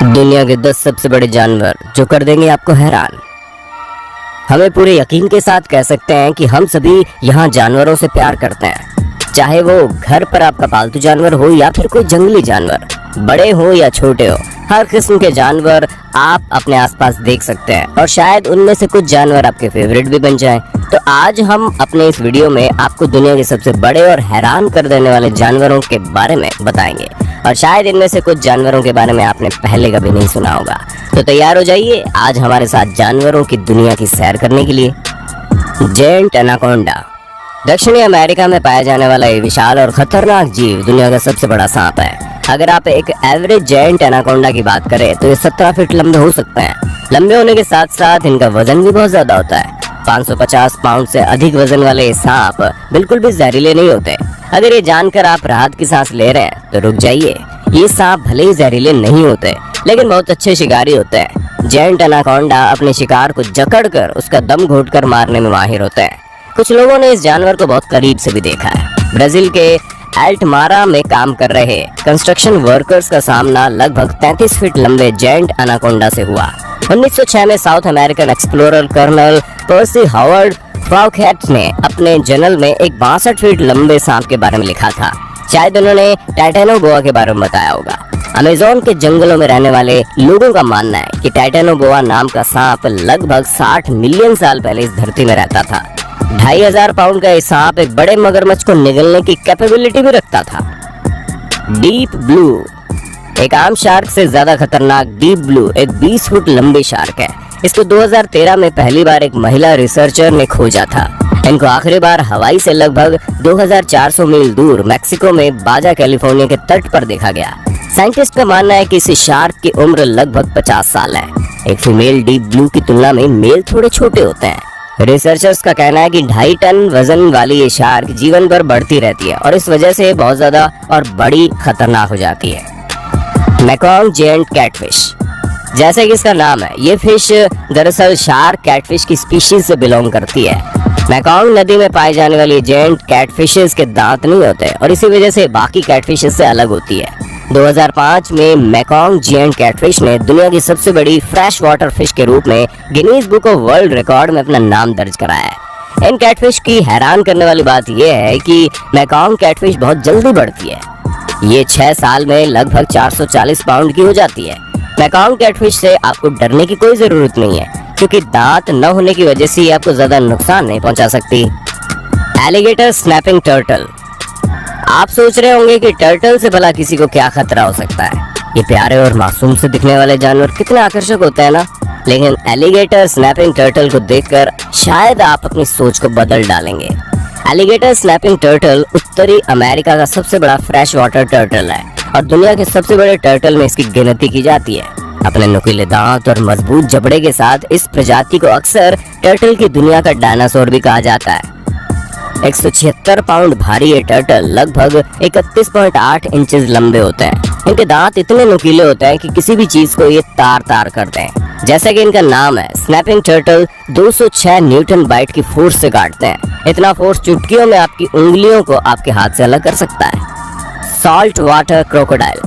दुनिया के 10 सबसे बड़े जानवर जो कर देंगे आपको हैरान। हमें पूरे यकीन के साथ कह सकते हैं कि हम सभी यहाँ जानवरों से प्यार करते हैं, चाहे वो घर पर आपका पालतू जानवर हो या फिर कोई जंगली जानवर, बड़े हो या छोटे हो, हर किस्म के जानवर आप अपने आसपास देख सकते हैं और शायद उनमें से कुछ जानवर आपके फेवरेट भी बन जाएं। तो आज हम अपने इस वीडियो में आपको दुनिया के सबसे बड़े और हैरान कर देने वाले जानवरों के बारे में बताएंगे और शायद इनमें से कुछ जानवरों के बारे में आपने पहले कभी नहीं सुना होगा। तो तैयार हो जाइए आज हमारे साथ जानवरों की दुनिया की सैर करने के लिए। जेंट एनाकोंडा दक्षिणी अमेरिका में पाया जाने वाला ये विशाल और खतरनाक जीव दुनिया का सबसे बड़ा सांप है। अगर आप एक एवरेज जेंट एनाकोंडा की बात करें तो ये 17 फीट लंबे हो सकते हैं। लंबे होने के साथ साथ इनका वजन भी बहुत ज्यादा होता है। 550 पाउंड से अधिक वजन वाले सांप बिल्कुल भी जहरीले नहीं होते। अगर ये जानकर आप राहत की सांस ले रहे हैं तो रुक जाइए, ये सांप भले ही जहरीले नहीं होते लेकिन बहुत अच्छे शिकारी होते हैं। जेंट एनाकोंडा अपने शिकार को जकड़कर उसका दम घोटकर मारने में माहिर होते हैं। कुछ लोगों ने इस जानवर को बहुत करीब से भी देखा है। ब्राजील के एल्टमारा में काम कर रहे कंस्ट्रक्शन वर्कर्स का सामना लगभग 33 फीट लंबे जेंट एनाकोंडा से हुआ। 1906 में साउथ अमेरिकन एक्सप्लोरर कर्नल पर्सी हावर्ड फ्राउकेट ने अपने जर्नल में एक 62 फीट लंबे सांप के बारे में लिखा था। शायद उन्होंने टाइटेनोबोआ के बारे में बताया होगा। अमेज़न के जंगलों में रहने वाले लोगों का मानना है कि टाइटेनोबोआ नाम का सांप लगभग 60 मिलियन साल पहले इस धरती में रहता था। 2500 पाउंड का ये सांप एक बड़े मगरमच्छ को निगलने की कैपेबिलिटी भी रखता था। डीप ब्लू एक आम शार्क से ज्यादा खतरनाक डीप ब्लू एक 20 फुट लंबी शार्क है। इसको 2013 में पहली बार एक महिला रिसर्चर ने खोजा था। इनको आखिरी बार हवाई से लगभग 2400 मील दूर मैक्सिको में बाजा कैलिफोर्निया के तट पर देखा गया। साइंटिस्ट का मानना है कि इस शार्क की उम्र लगभग 50 साल है। एक फीमेल डीप ब्लू की तुलना में मेल थोड़े छोटे होते हैं। रिसर्चर्स का कहना है कि 2.5 टन वजन वाली ये शार्क जीवन भर बढ़ती रहती है और इस वजह से बहुत ज्यादा और बड़ी खतरनाक हो जाती है। मैकॉन्ग जेंट कैटफिश जैसे कि इसका नाम है, ये फिश दरअसल शार्क कैटफिश की स्पीशीज से बिलोंग करती है। मैकॉन्ग नदी में पाए जाने वाली जेंट कैटफिशेस के दांत नहीं होते और इसी वजह से बाकी कैटफिशेस से अलग होती है। 2005 में मैकॉन्ग जेंट कैटफिश ने दुनिया की सबसे बड़ी फ्रेश वाटर फिश के रूप में Guinness book of world record में अपना नाम दर्ज कराया है। इन कैटफिश की हैरान करने वाली बात यह है कि मैकॉन्ग कैटफिश बहुत जल्दी बढ़ती है। ये 6 साल में लगभग 440 पाउंड की हो जाती है। मैकॉन्ग कैटफिश से आपको डरने की कोई जरूरत नहीं है क्योंकि दांत न होने की वजह से आपको ज्यादा नुकसान नहीं पहुंचा सकती। एलिगेटर स्नैपिंग टर्टल आप सोच रहे होंगे कि टर्टल से भला किसी को क्या खतरा हो सकता है। ये प्यारे और मासूम से दिखने वाले जानवर कितने आकर्षक होते हैं ना, लेकिन एलिगेटर स्नैपिंग टर्टल को देखकर शायद आप अपनी सोच को बदल डालेंगे। एलिगेटर स्नैपिंग टर्टल उत्तरी अमेरिका का सबसे बड़ा फ्रेश वाटर टर्टल है और दुनिया के सबसे बड़े टर्टल में इसकी गिनती की जाती है। अपने नुकीले दांत और मजबूत जबड़े के साथ इस प्रजाति को अक्सर टर्टल की दुनिया का डायनासोर भी कहा जाता है। 176 पाउंड भारी ये टर्टल लगभग 31.8 इंचेस लंबे होते हैं। इनके दांत इतने नुकीले होते हैं कि किसी भी चीज को ये तार तार करते हैं। जैसा कि इनका नाम है, स्नैपिंग टर्टल 206 न्यूटन बाइट की फोर्स से काटते हैं। इतना फोर्स चुटकियों में आपकी उंगलियों को आपके हाथ से अलग कर सकता है। Salt water crocodile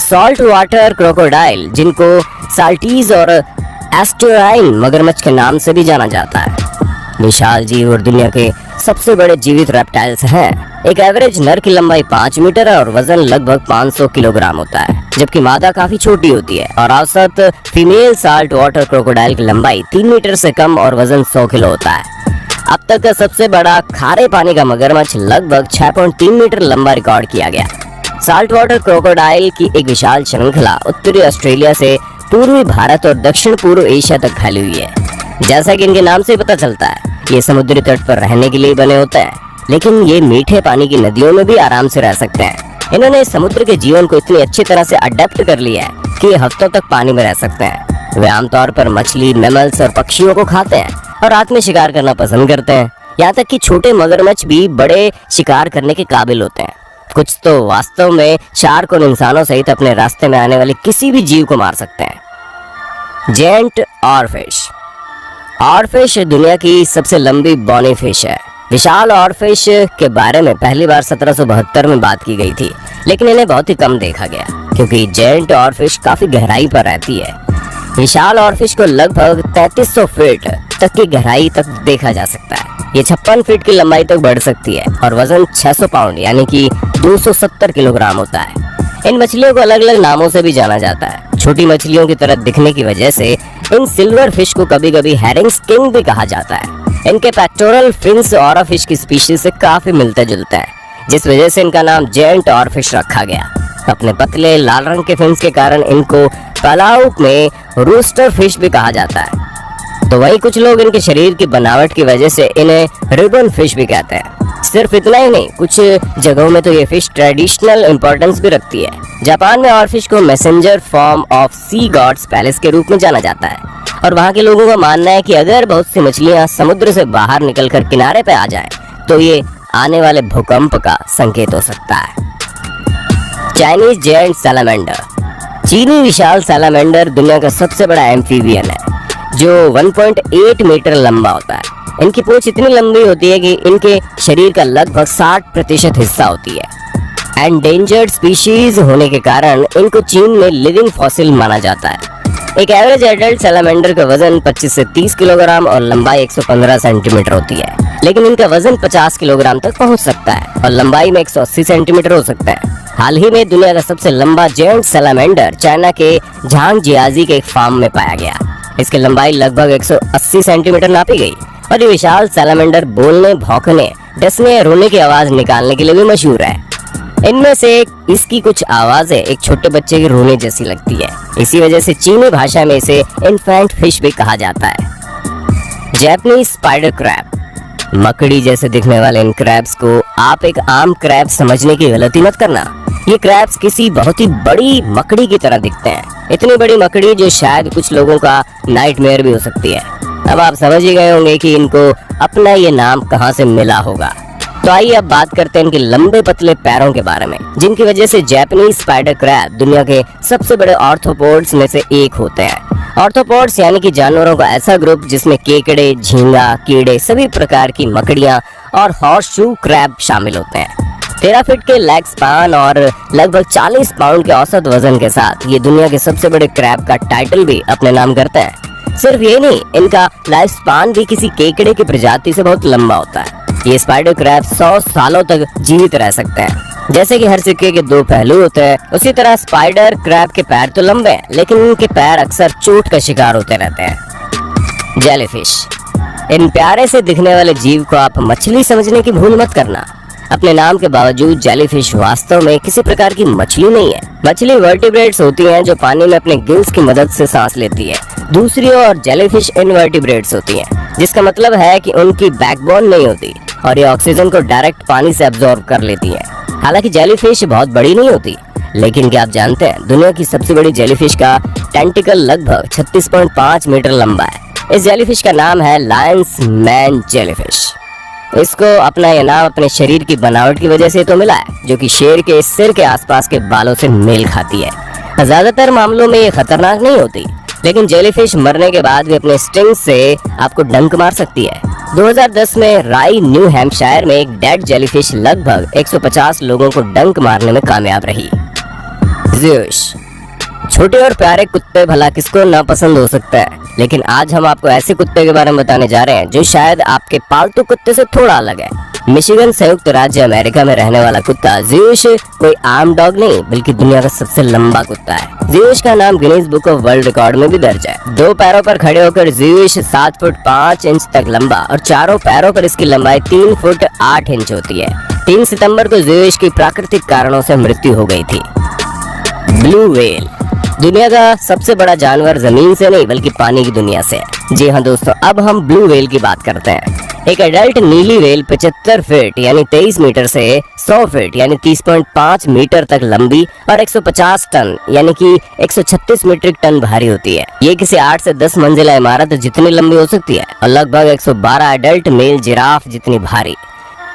salt water crocodile जिनको साल्टीज और एस्टुराइन मगरमच्छ के नाम से भी जाना जाता है, विशाल जीव और दुनिया के सबसे बड़े जीवित रेप्टाइल्स हैं। एक एवरेज नर की लंबाई 5 मीटर है और वजन लगभग 500 किलोग्राम होता है, जबकि मादा काफी छोटी होती है और औसत फीमेल साल्ट वाटर क्रोकोडाइल की लंबाई 3 मीटर से कम और वजन 100 किलो होता है। अब तक का सबसे बड़ा खारे पानी का मगरमच्छ लगभग 6.3 मीटर लंबा रिकॉर्ड किया गया। साल्ट वाटर क्रोकोडाइल की एक विशाल श्रृंखला उत्तरी ऑस्ट्रेलिया से पूर्वी भारत और दक्षिण पूर्व एशिया तक फैली हुई है। जैसा कि इनके नाम से पता चलता है, ये समुद्री तट पर रहने के लिए बने होते हैं, लेकिन ये मीठे पानी की नदियों में भी आराम से रह सकते हैं। इन्होंने समुद्र के जीवन को इतनी अच्छी तरह से अडेप्ट कर लिया है कि ये हफ्तों तक पानी में रह सकते हैं। वे आमतौर पर मछली, मैमल्स और पक्षियों को खाते हैं और रात में शिकार करना पसंद करते हैं। यहाँ तक कि छोटे मगरमच्छ भी बड़े शिकार करने के काबिल होते हैं। कुछ तो वास्तव में शार्क और इंसानों सहित अपने रास्ते में आने वाले किसी भी जीव को मार सकते हैं। जेंट ऑरफिश दुनिया की सबसे लंबी बॉनी फिश है। विशाल ऑरफिश के बारे में पहली बार 1772 में बात की गई थी, लेकिन इन्हें बहुत ही कम देखा गया क्योंकि जेंट ऑरफिश काफी गहराई पर रहती है। विशाल ऑरफिश को लगभग 3300 फीट तक की गहराई तक देखा जा सकता है। ये 56 फीट की लंबाई तक बढ़ सकती है और वजन 600 पाउंड यानी कि 270 किलोग्राम होता है। इन मछलियों को अलग अलग नामों से भी जाना जाता है। छोटी मछलियों की तरह दिखने की वजह से इन सिल्वर फिश को कभी कभी हेरिंग्स किंग भी कहा जाता है। इनके पेक्टोरल फिन्स ऑरफिश की स्पीशीज से काफी मिलता जुलता है, जिस वजह से इनका नाम जेंट ऑरफिश रखा गया। अपने पतले लाल रंग के फिन्स के कारण इनको पलाउक में रूस्टर फिश भी कहा जाता है। तो वहीं कुछ लोग इनके शरीर की बनावट की वजह से इन्हें रिबन फिश भी कहते हैं। सिर्फ इतना ही नहीं, कुछ जगहों में तो ये फिश ट्रेडिशनल इंपॉर्टेंस भी रखती है। जापान में ऑरफिश को messenger form of sea god's palace के रूप में जाना जाता है और वहाँ के लोगों का मानना है कि अगर बहुत सी मछलियाँ समुद्र से बाहर निकलकर किनारे पे आ जाएं, तो ये आने वाले भूकंप का संकेत हो सकता है। Chinese giant salamander. चीनी विशाल सैलामेंडर दुनिया का सबसे बड़ा एम्फीबियन है जो 1.8 मीटर लंबा होता है। इनकी पूंछ इतनी लंबी होती है कि इनके शरीर का लगभग 60% हिस्सा होती है। एंडेंजर्ड स्पीशीज होने के कारण इनको चीन में लिविंग फॉसिल माना जाता है। एक एवरेज एडल्ट सैलामेंडर का वजन 25 से 30 किलोग्राम और लंबाई 115 सेंटीमीटर होती है, लेकिन इनका वजन 50 किलोग्राम तक पहुंच सकता है और लंबाई में 180 सेंटीमीटर हो सकता है। हाल ही में दुनिया का सबसे लंबा जेंट सैलामेंडर चाइना के झांगजियाजी के एक फार्म में पाया गया। इसकी लंबाई लगभग 180 सेंटीमीटर नापी गई और ये विशाल सैलामेंडर बोलने, भौंकने, डसने, रोने की आवाज निकालने के लिए भी मशहूर है। इनमें से इसकी कुछ आवाजें एक छोटे बच्चे के रोने जैसी लगती है। इसी वजह से चीनी भाषा में इसे इन्फेंट फिश भी कहा जाता है। Japanese spider crab. मकड़ी जैसे दिखने वाले इन क्रैब्स को आप एक आम क्रैब समझने की गलती मत करना। ये क्रैब्स किसी बहुत ही बड़ी मकड़ी की तरह दिखते हैं। इतनी बड़ी मकड़ी जो शायद कुछ लोगों का नाइटमेयर भी हो सकती है। अब आप समझ ही गए होंगे कि इनको अपना ये नाम कहाँ से मिला होगा। तो आइए अब बात करते हैं इनके लंबे पतले पैरों के बारे में, जिनकी वजह से जापानीज स्पाइडर क्रैब दुनिया के सबसे बड़े ऑर्थोपोड्स में से एक होते हैं। ऑर्थोपोड्स यानी कि जानवरों का ऐसा ग्रुप जिसमें केकड़े, झींगा, कीड़े, सभी प्रकार की मकड़ियाँ और हॉर्सशू क्रैब शामिल होते हैं। 13 फीट के लेग स्पान और लगभग 40 पाउंड के औसत वजन के साथ ये दुनिया के सबसे बड़े क्रैब का टाइटल भी अपने नाम करते हैं। सिर्फ ये नहीं, इनका लाइफ स्पान भी किसी केकड़े की प्रजाति से बहुत लंबा होता है। ये स्पाइडर क्रैब 100 सालों तक जीवित रह सकते हैं। जैसे कि हर सिक्के के दो पहलू होते हैं, उसी तरह स्पाइडर क्रैब के पैर तो लंबे हैं, लेकिन इनके पैर अक्सर चोट का शिकार होते रहते हैं। जेलीफिश। इन प्यारे से दिखने वाले जीव को आप मछली समझने की भूल मत करना। अपने नाम के बावजूद जेलीफिश वास्तव में किसी प्रकार की मछली नहीं है। मछली वर्टिब्रेट्स होती हैं जो पानी में अपने गिल्स की मदद से सांस लेती है। दूसरी ओर जेलीफिश इनवर्टिब्रेट्स होती हैं, जिसका मतलब है कि उनकी बैकबोन नहीं होती और ये ऑक्सीजन को डायरेक्ट पानी से एब्जॉर्ब कर लेती हैं। हालांकि जेलीफिश बहुत बड़ी नहीं होती, लेकिन क्या आप जानते हैं दुनिया की सबसे बड़ी जेलीफिश का टेंटिकल लगभग 36.5 मीटर लंबा है। इस जेलीफिश का नाम है लायंस मैन जेलीफिश। इसको अपना यह नाम अपने शरीर की बनावट की वजह से तो मिला है, जो कि शेर के सिर के आसपास के बालों से मेल खाती है। ज्यादातर मामलों में ये खतरनाक नहीं होती, लेकिन जेलीफिश मरने के बाद भी अपने स्टिंग से आपको डंक मार सकती है। 2010 में राई, न्यू हैम्पशायर में एक डेड जेलीफिश लगभग 150 लोगों को डंक मारने में कामयाब रही। ज़्यूस। छोटे और प्यारे कुत्ते भला किसको नापसंद हो सकता है, लेकिन आज हम आपको ऐसे कुत्ते के बारे में बताने जा रहे हैं जो शायद आपके पालतू कुत्ते से थोड़ा अलग है। मिशिगन संयुक्त राज्य अमेरिका में रहने वाला कुत्ता ज़्यूस कोई आम डॉग नहीं, बल्कि दुनिया का सबसे लंबा कुत्ता है। ज़्यूस का नाम Guinness book of world record में भी दर्ज है। 2 पैरों पर खड़े होकर ज़्यूस 7 फुट 5 इंच तक लंबा और चारों पैरों पर इसकी लंबाई 3 फुट 8 इंच होती है। 3 सितंबर को ज़्यूस की प्राकृतिक कारणों से मृत्यु हो गई थी। Blue whale. दुनिया का सबसे बड़ा जानवर जमीन से नहीं बल्कि पानी की दुनिया से है। जी हाँ दोस्तों, अब हम ब्लू व्हेल की बात करते हैं। एक एडल्ट नीली व्हेल 75 फीट यानी 23 मीटर से 100 फीट यानी 30.5 मीटर तक लंबी और 150 टन यानी कि 136 मीट्रिक टन भारी होती है। ये किसी 8 से 10 मंजिला इमारत जितनी लंबी हो सकती है और लगभग 112 एडल्ट मेल जिराफ जितनी भारी।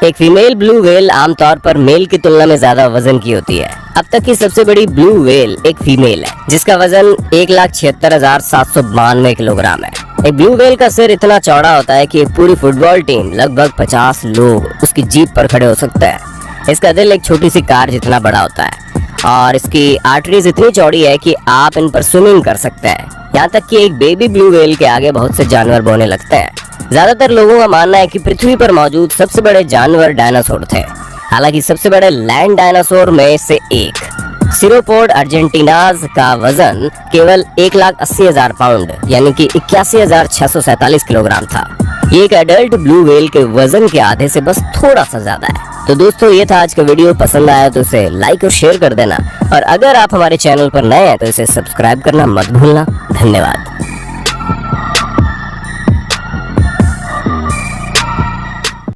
एक फीमेल ब्लू व्हेल आमतौर पर मेल की तुलना में ज्यादा वजन की होती है। अब तक की सबसे बड़ी ब्लू व्हेल एक फीमेल है जिसका वजन 1,76,792 किलोग्राम है। एक ब्लू व्हेल का सिर इतना चौड़ा होता है कि एक पूरी फुटबॉल टीम लगभग 50 लोग उसकी जीप पर खड़े हो सकते हैं। इसका दिल एक छोटी सी कार जितना बड़ा होता है और इसकी आर्टरीज इतनी चौड़ी है कि आप इन पर स्विमिंग कर सकते हैं। यहाँ तक कि एक बेबी ब्लू व्हेल के आगे बहुत से जानवर बोने लगते हैं। ज्यादातर लोगों का मानना है कि पृथ्वी पर मौजूद सबसे बड़े जानवर डायनासोर थे। हालांकि सबसे बड़े लैंड डायनासोर में से एक सिरोपोड अर्जेंटीनाज का वजन केवल 1,80,000 पाउंड यानी कि 81,647 किलोग्राम था। ये एक एडल्ट ब्लू व्हेल के वजन के आधे से बस थोड़ा सा ज्यादा है। तो दोस्तों ये था आज का वीडियो। पसंद आया तो इसे लाइक और शेयर कर देना और अगर आप हमारे चैनल पर नए हैं तो इसे सब्सक्राइब करना मत भूलना। धन्यवाद।